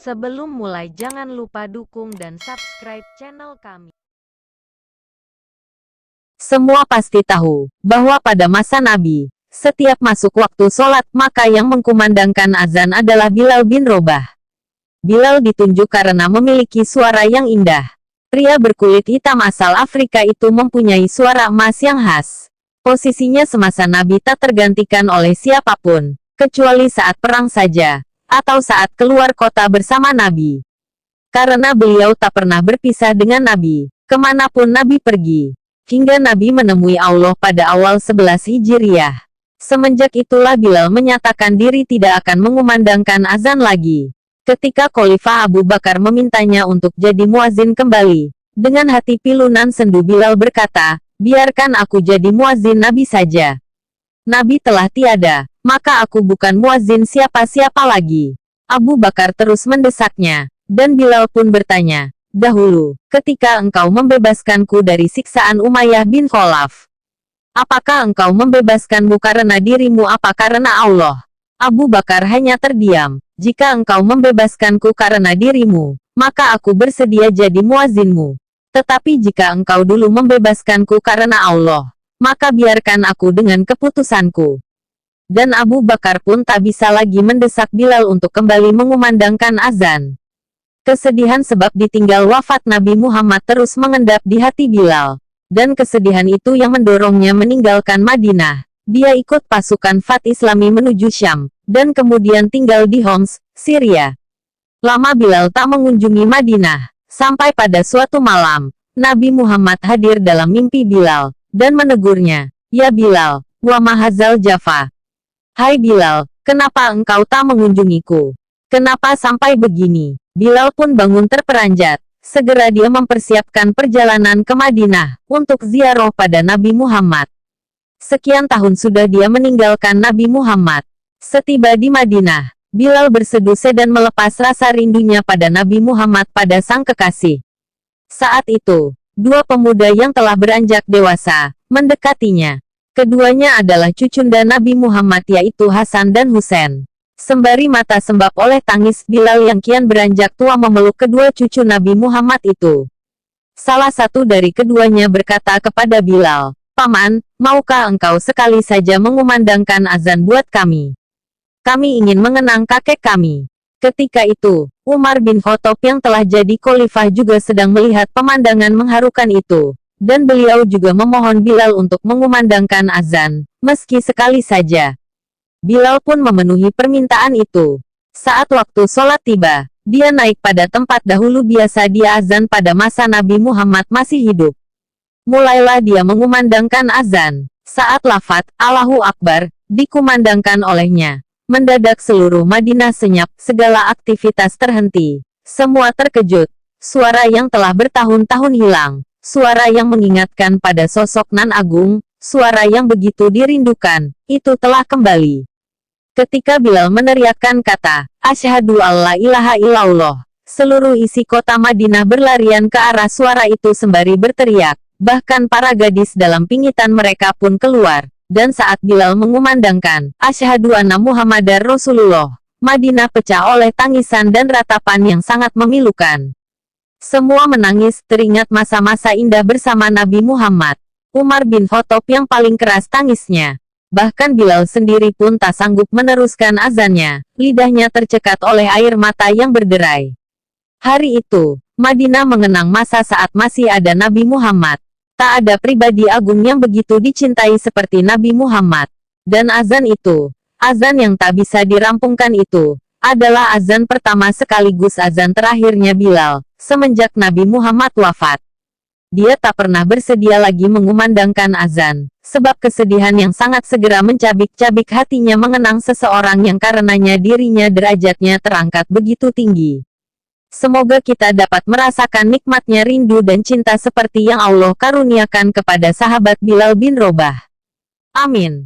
Sebelum mulai jangan lupa dukung dan subscribe channel kami. Semua pasti tahu bahwa pada masa Nabi, setiap masuk waktu sholat maka yang mengkumandangkan azan adalah Bilal bin Robah. Bilal ditunjuk karena memiliki suara yang indah. Pria berkulit hitam asal Afrika itu mempunyai suara emas yang khas. Posisinya semasa Nabi tak tergantikan oleh siapapun, kecuali saat perang saja, atau saat keluar kota bersama Nabi. Karena beliau tak pernah berpisah dengan Nabi, kemanapun Nabi pergi. Hingga Nabi menemui Allah pada awal 11 Hijriah. Semenjak itulah Bilal menyatakan diri tidak akan mengumandangkan azan lagi. Ketika Khalifah Abu Bakar memintanya untuk jadi muazin kembali, dengan hati pilunan sendu Bilal berkata, biarkan aku jadi muazin Nabi saja. Nabi telah tiada, maka aku bukan muazin siapa-siapa lagi. Abu Bakar terus mendesaknya, dan Bilal pun bertanya, dahulu, ketika engkau membebaskanku dari siksaan Umayyah bin Khalaf, apakah engkau membebaskanmu karena dirimu apa karena Allah? Abu Bakar hanya terdiam. Jika engkau membebaskanku karena dirimu, maka aku bersedia jadi muazinmu. Tetapi jika engkau dulu membebaskanku karena Allah, maka biarkan aku dengan keputusanku. Dan Abu Bakar pun tak bisa lagi mendesak Bilal untuk kembali mengumandangkan azan. Kesedihan sebab ditinggal wafat Nabi Muhammad terus mengendap di hati Bilal. Dan kesedihan itu yang mendorongnya meninggalkan Madinah. Dia ikut pasukan Fath Islami menuju Syam, dan kemudian tinggal di Homs, Syria. Lama Bilal tak mengunjungi Madinah, sampai pada suatu malam, Nabi Muhammad hadir dalam mimpi Bilal, dan menegurnya, ya Bilal, wa mahazal Jaffa. Hai Bilal, kenapa engkau tak mengunjungiku? Kenapa sampai begini? Bilal pun bangun terperanjat. Segera dia mempersiapkan perjalanan ke Madinah untuk ziarah pada Nabi Muhammad. Sekian tahun sudah dia meninggalkan Nabi Muhammad. Setiba di Madinah, Bilal berseduh dan melepas rasa rindunya pada Nabi Muhammad pada sang kekasih. Saat itu, dua pemuda yang telah beranjak dewasa mendekatinya. Keduanya adalah cucunda Nabi Muhammad yaitu Hasan dan Husain. Sembari mata sembab oleh tangis Bilal yang kian beranjak tua memeluk kedua cucu Nabi Muhammad itu. Salah satu dari keduanya berkata kepada Bilal, Paman, maukah engkau sekali saja mengumandangkan azan buat kami? Kami ingin mengenang kakek kami. Ketika itu, Umar bin Khattab yang telah jadi khalifah juga sedang melihat pemandangan mengharukan itu. Dan beliau juga memohon Bilal untuk mengumandangkan azan, meski sekali saja. Bilal pun memenuhi permintaan itu. Saat waktu sholat tiba, dia naik pada tempat dahulu biasa dia azan pada masa Nabi Muhammad masih hidup. Mulailah dia mengumandangkan azan. Saat lafaz Allahu Akbar dikumandangkan olehnya, mendadak seluruh Madinah senyap, segala aktivitas terhenti. Semua terkejut. Suara yang telah bertahun-tahun hilang, suara yang mengingatkan pada sosok nan agung, suara yang begitu dirindukan, itu telah kembali. Ketika Bilal meneriakkan kata, Asyhadu alla ilaha illallah, seluruh isi kota Madinah berlarian ke arah suara itu sembari berteriak. Bahkan para gadis dalam pingitan mereka pun keluar. Dan saat Bilal mengumandangkan, Asyhadu anna Muhammadar Rasulullah, Madinah pecah oleh tangisan dan ratapan yang sangat memilukan. Semua menangis, teringat masa-masa indah bersama Nabi Muhammad. Umar bin Khattab yang paling keras tangisnya. Bahkan Bilal sendiri pun tak sanggup meneruskan azannya, lidahnya tercekat oleh air mata yang berderai. Hari itu, Madinah mengenang masa saat masih ada Nabi Muhammad. Tak ada pribadi agung yang begitu dicintai seperti Nabi Muhammad. Dan azan itu, azan yang tak bisa dirampungkan itu, adalah azan pertama sekaligus azan terakhirnya Bilal, semenjak Nabi Muhammad wafat. Dia tak pernah bersedia lagi mengumandangkan azan, sebab kesedihan yang sangat segera mencabik-cabik hatinya mengenang seseorang yang karenanya dirinya derajatnya terangkat begitu tinggi. Semoga kita dapat merasakan nikmatnya rindu dan cinta seperti yang Allah karuniakan kepada sahabat Bilal bin Robah. Amin.